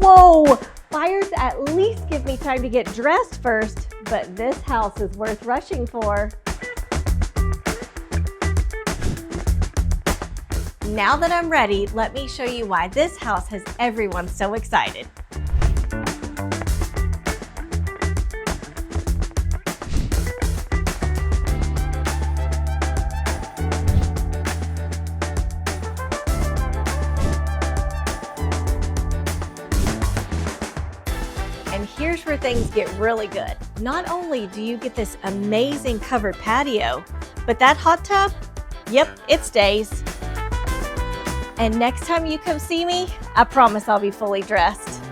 Whoa! Fires at least give me time to get dressed first, but this house is worth rushing for. Now that I'm ready, let me show you why this house has everyone so excited. And here's where things get really good. Not only do you get this amazing covered patio, but that hot tub, yep, it stays. And next time you come see me, I promise I'll be fully dressed.